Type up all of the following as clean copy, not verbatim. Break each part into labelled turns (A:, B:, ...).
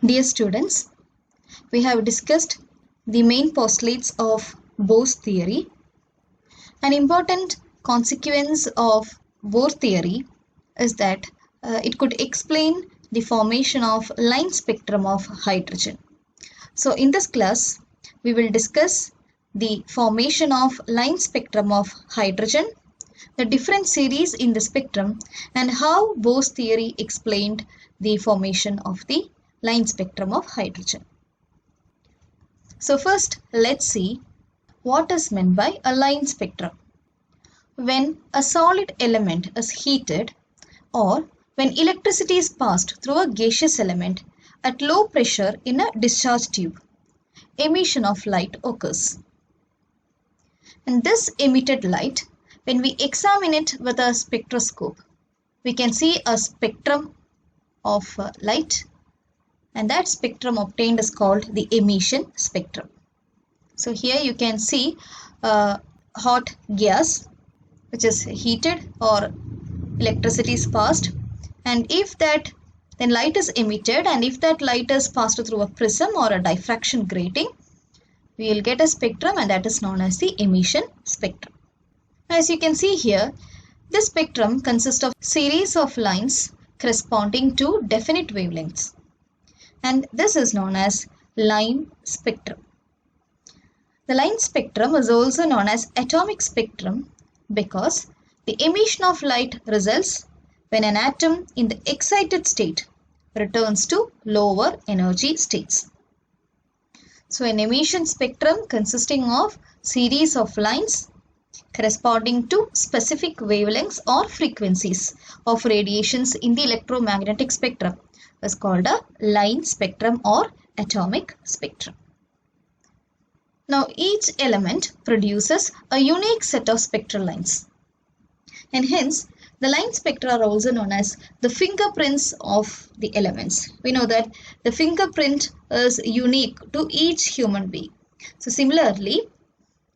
A: Dear students, we have discussed the main postulates of Bohr's theory. An important consequence of Bohr theory is that it could explain the formation of line spectrum of hydrogen. So in this class, we will discuss the formation of line spectrum of hydrogen, the different series in the spectrum, and how Bohr's theory explained the formation of the line spectrum of hydrogen. So first, let's see what is meant by a line spectrum. When a solid element is heated or when electricity is passed through a gaseous element at low pressure in a discharge tube, emission of light occurs. And this emitted light, when we examine it with a spectroscope, we can see a spectrum of light, and that spectrum obtained is called the emission spectrum. So here you can see a hot gas which is heated or electricity is passed, and if that then light is emitted, and if that light is passed through a prism or a diffraction grating, we will get a spectrum, and that is known as the emission spectrum. As you can see here, this spectrum consists of series of lines corresponding to definite wavelengths, and this is known as line spectrum. The line spectrum is also known as atomic spectrum because the emission of light results when an atom in the excited state returns to lower energy states. So an emission spectrum consisting of series of lines corresponding to specific wavelengths or frequencies of radiations in the electromagnetic spectrum is called a line spectrum or atomic spectrum. Now each element produces a unique set of spectral lines, and hence the line spectra are also known as the fingerprints of the elements. We know that the fingerprint is unique to each human being. So similarly,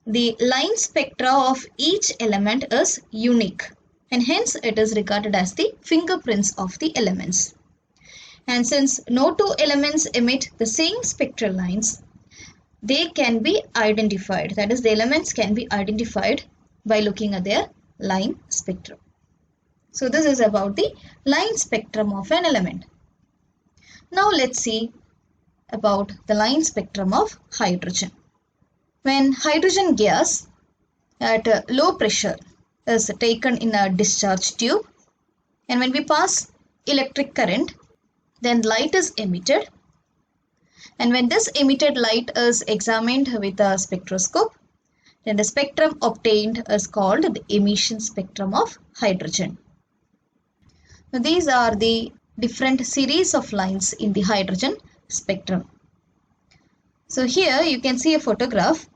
A: the line spectra of each element is unique, and hence it is regarded as the fingerprints of the elements. And since no two elements emit the same spectral lines, they can be identified. That is, the elements can be identified by looking at their line spectrum. So this is about the line spectrum of an element. Now let's see about the line spectrum of hydrogen. When hydrogen gas at a low pressure is taken in a discharge tube, and when we pass electric current, then light is emitted, and when this emitted light is examined with a spectroscope, then the spectrum obtained is called the emission spectrum of hydrogen. Now these are the different series of lines in the hydrogen spectrum. So here you can see a photograph.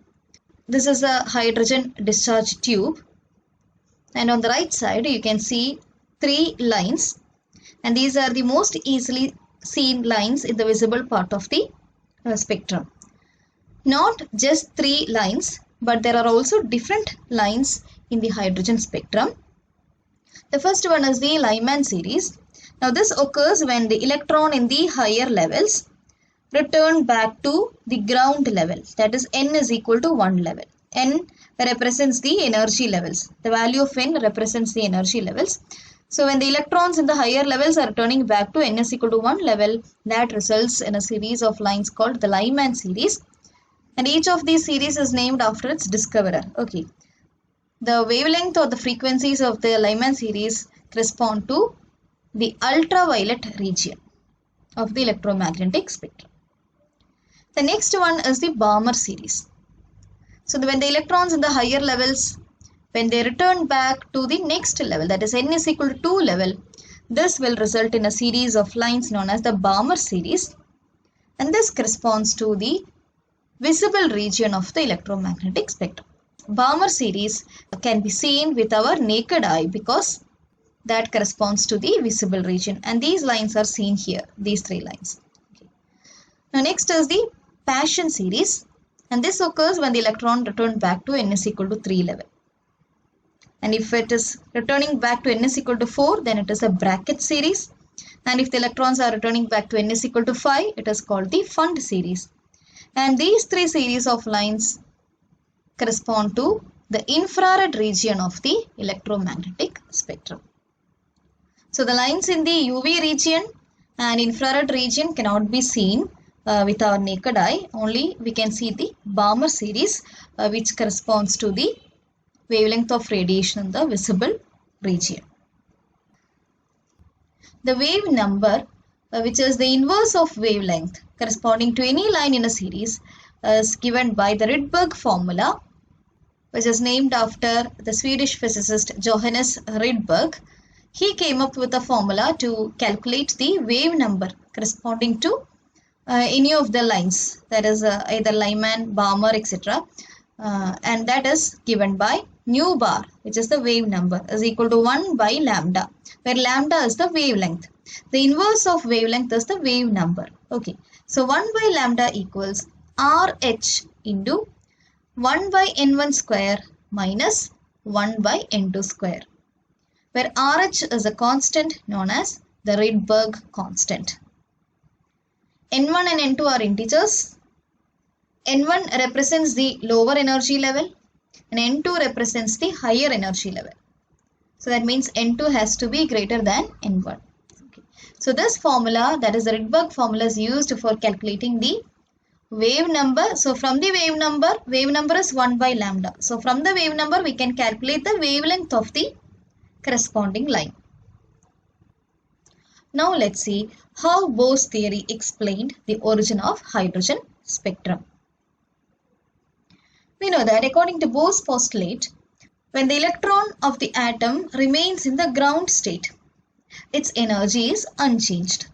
A: This is a hydrogen discharge tube, and on the right side you can see three lines, and these are the most easily seen lines in the visible part of the spectrum. Not just three lines, but there are also different lines in the hydrogen spectrum. The first one is the Lyman series. Now this occurs when the electron in the higher levels return back to the ground level, that is n is equal to 1 level. N represents the energy levels. The value of n represents the energy levels. So when the electrons in the higher levels are returning back to n is equal to 1 level, that results in a series of lines called the Lyman series. And each of these series is named after its discoverer. Okay. The wavelength or the frequencies of the Lyman series correspond to the ultraviolet region of the electromagnetic spectrum. The next one is the Balmer series. So when the electrons in the higher levels, when they return back to the next level, that is n is equal to 2 level, this will result in a series of lines known as the Balmer series, and this corresponds to the visible region of the electromagnetic spectrum. Balmer series can be seen with our naked eye because that corresponds to the visible region, and these lines are seen here, these three lines. Okay. Now next is the Paschen series, and this occurs when the electron returns back to n is equal to 3 level. And if it is returning back to n is equal to 4, then it is a Brackett series. And if the electrons are returning back to n is equal to 5, it is called the Pfund series. And these three series of lines correspond to the infrared region of the electromagnetic spectrum. So the lines in the UV region and infrared region cannot be seen with our naked eye. Only we can see the Balmer series which corresponds to the wavelength of radiation in the visible region. The wave number, which is the inverse of wavelength corresponding to any line in a series, is given by the Rydberg formula, which is named after the Swedish physicist Johannes Rydberg. He came up with a formula to calculate the wave number corresponding to any of the lines, that is either Lyman, Balmer, etc. And that is given by nu bar, which is the wave number, is equal to 1 by lambda, where lambda is the wavelength. The inverse of wavelength is the wave number. Okay, so 1 by lambda equals RH into 1 by n1 square minus 1 by n2 square, where RH is a constant known as the Rydberg constant. N1 and N2 are integers. N1 represents the lower energy level and N2 represents the higher energy level. So that means N2 has to be greater than N1. Okay. So this formula, that is the Rydberg formula, is used for calculating the wave number. So from the wave number is 1 by lambda. So from the wave number we can calculate the wavelength of the corresponding line. Now let's see how Bohr's theory explained the origin of hydrogen spectrum. We know that according to Bohr's postulate, when the electron of the atom remains in the ground state, its energy is unchanged.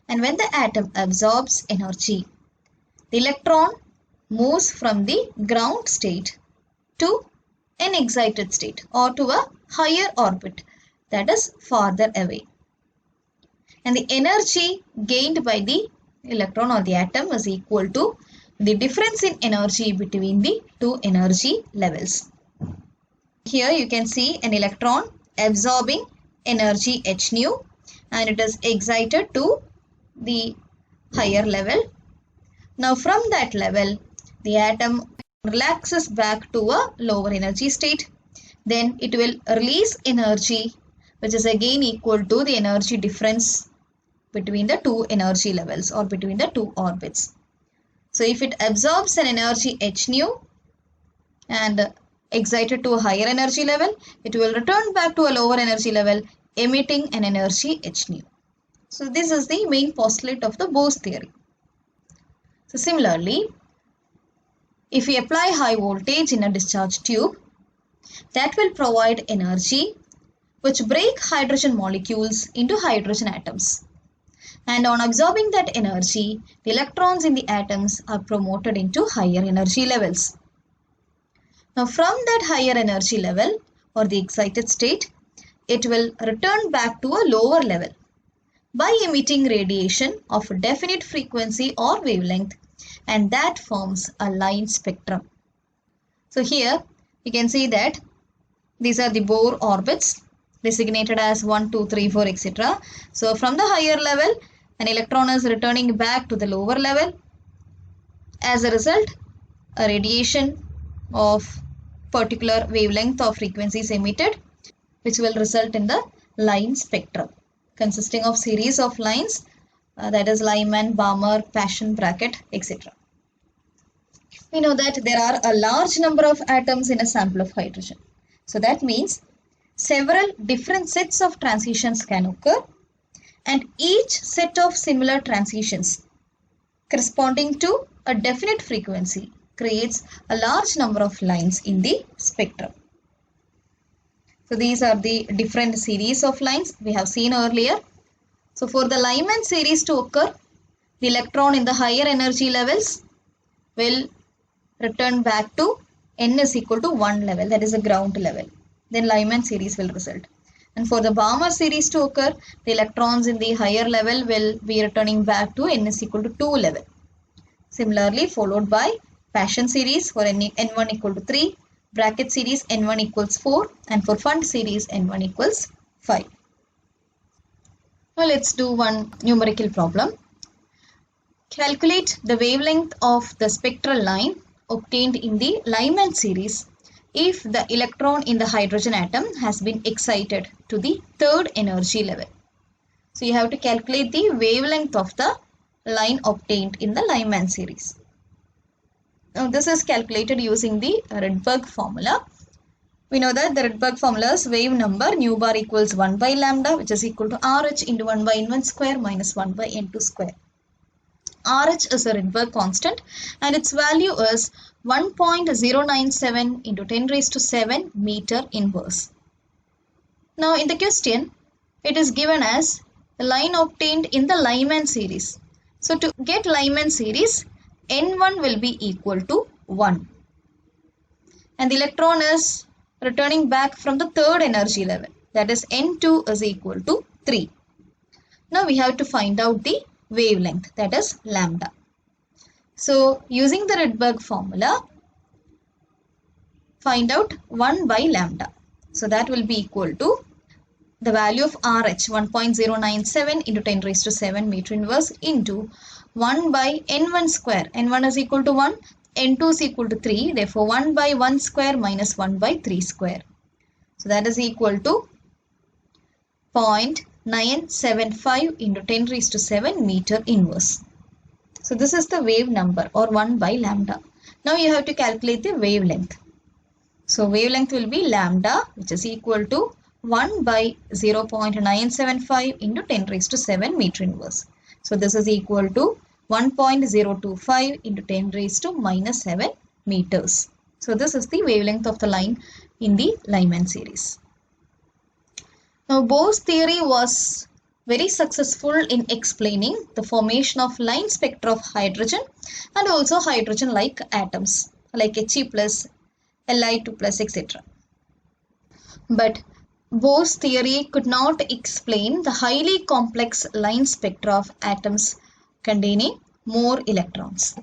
A: And when the atom absorbs energy, the electron moves from the ground state to an excited state or to a higher orbit, that is farther away. And the energy gained by the electron or the atom is equal to the difference in energy between the two energy levels. Here you can see an electron absorbing energy h nu, and it is excited to the higher level. Now from that level, the atom relaxes back to a lower energy state. Then it will release energy, which is again equal to the energy difference between the two energy levels or between the two orbits. So if it absorbs an energy h nu and excited to a higher energy level, it will return back to a lower energy level, emitting an energy h nu. So this is the main postulate of the Bohr's theory. So similarly, if we apply high voltage in a discharge tube, that will provide energy which break hydrogen molecules into hydrogen atoms. And on absorbing that energy, the electrons in the atoms are promoted into higher energy levels. Now from that higher energy level or the excited state, it will return back to a lower level by emitting radiation of a definite frequency or wavelength, and that forms a line spectrum. So here you can see that these are the Bohr orbits designated as 1, 2, 3, 4, etc. So from the higher level, an electron is returning back to the lower level. As a result, a radiation of particular wavelength or frequency is emitted, which will result in the line spectrum, consisting of series of lines, that is Lyman, Balmer, Paschen bracket, etc. We know that there are a large number of atoms in a sample of hydrogen. So that means several different sets of transitions can occur, and each set of similar transitions corresponding to a definite frequency creates a large number of lines in the spectrum. So these are the different series of lines we have seen earlier. So for the Lyman series to occur, the electron in the higher energy levels will return back to n is equal to 1 level, that is a ground level. Then Lyman series will result. And for the Balmer series to occur, the electrons in the higher level will be returning back to n is equal to 2 level. Similarly, followed by Paschen series for n1 equal to 3, bracket series n1 equals 4, and for Pfund series n1 equals 5. Now let's do one numerical problem. Calculate the wavelength of the spectral line obtained in the Lyman series if the electron in the hydrogen atom has been excited to the third energy level. So you have to calculate the wavelength of the line obtained in the Lyman series. Now this is calculated using the Rydberg formula. We know that the Rydberg formula is wave number nu bar equals 1 by lambda, which is equal to RH into 1 by n1 square minus 1 by n2 square. RH is a Rydberg constant and its value is 1.097 into 10 raised to 7 meter inverse. Now in the question, it is given as the line obtained in the Lyman series. So to get Lyman series, N1 will be equal to 1. And the electron is returning back from the third energy level. That is N2 is equal to 3. Now we have to find out the wavelength, that is lambda. So using the Rydberg formula, find out 1 by lambda. So that will be equal to the value of RH 1.097 into 10 raised to 7 meter inverse into 1 by n1 square. N1 is equal to 1, n2 is equal to 3. Therefore 1 by 1 square minus 1 by 3 square. So that is equal to 0.975 into 10 raised to 7 meter inverse. So this is the wave number or 1 by lambda. Now you have to calculate the wavelength. So wavelength will be lambda, which is equal to 1 by 0.975 into 10 raised to 7 meter inverse. So this is equal to 1.025 into 10 raised to minus 7 meters. So this is the wavelength of the line in the Lyman series. Now Bohr's theory was very successful in explaining the formation of line spectra of hydrogen and also hydrogen-like atoms like He plus, Li2 plus, etc. But Bohr's theory could not explain the highly complex line spectra of atoms containing more electrons.